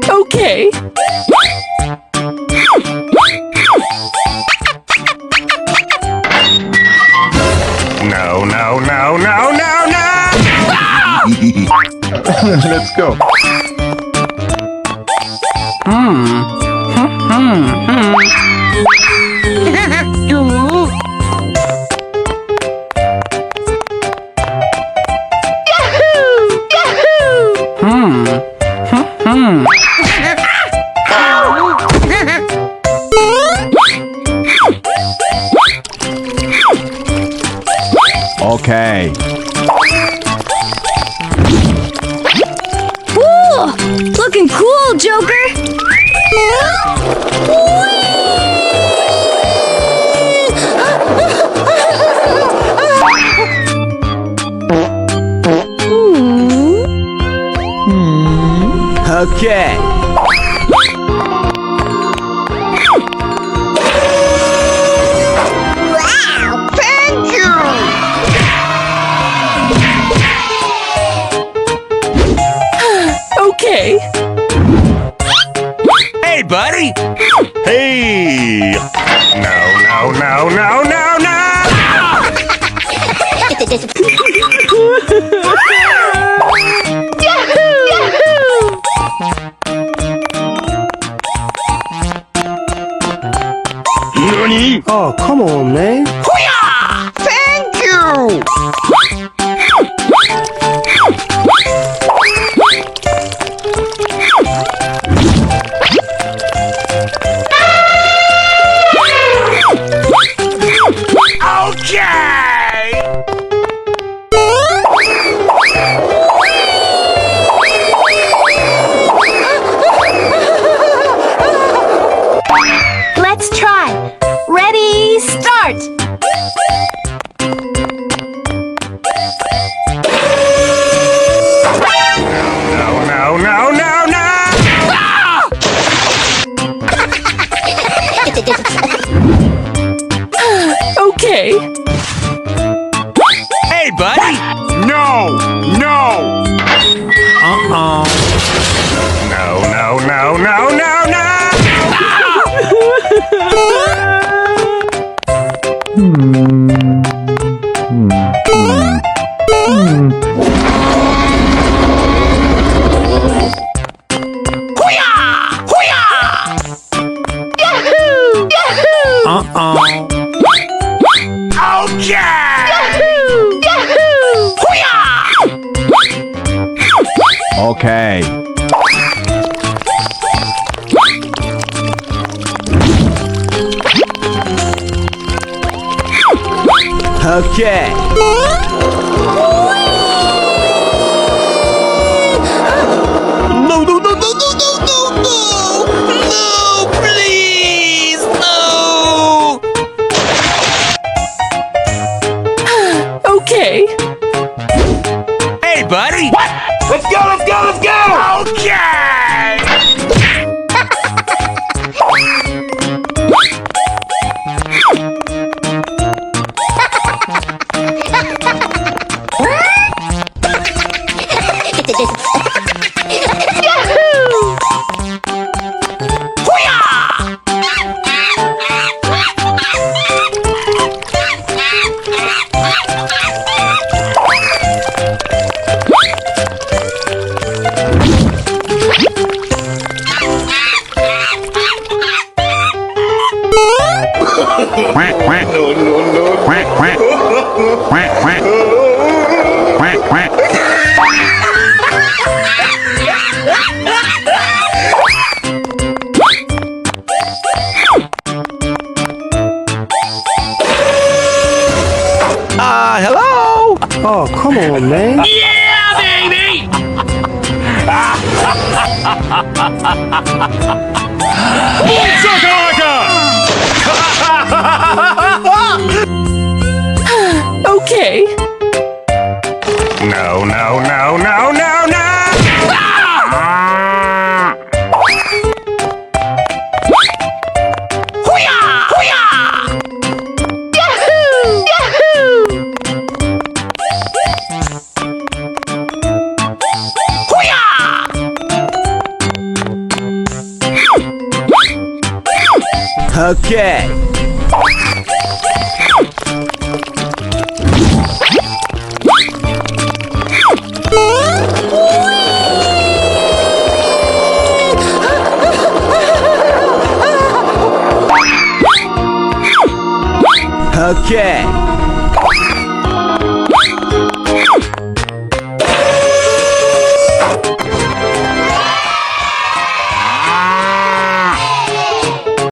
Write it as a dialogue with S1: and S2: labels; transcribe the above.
S1: Okay.
S2: No, no, no, no, no, no!
S3: Let's go.
S4: Okay.
S5: Whoa! Looking cool, Joker!
S4: Okay.
S2: Thank you!
S1: Okay.
S2: Hey, buddy! Hey! No, no, no, no, no, no! Nani?
S3: Oh, come on, man.
S2: Thank you! Okay!
S5: Let's try. Ready, start!
S2: No, no, no, no, no!
S1: Okay.
S2: Hey, buddy! No! No!
S4: Uh-oh.
S2: No, no, no, no, no, no!
S4: Uh-oh.
S2: Okay!
S4: Okay. Okay.
S2: No, no, no, no, no, no, no, no! No, please! No!
S1: Okay.
S2: Hey, buddy! What? Let's go, let's go, let's go! Okay!
S4: Quack, quack.
S2: No, no, no.
S4: Quack, quack. Quack, quack. Quack, quack.
S2: Hello?
S3: Oh, come on, man.
S2: Yeah, baby!
S1: Okay.
S2: No, no, no, no, no, no!
S6: Okay. Okay.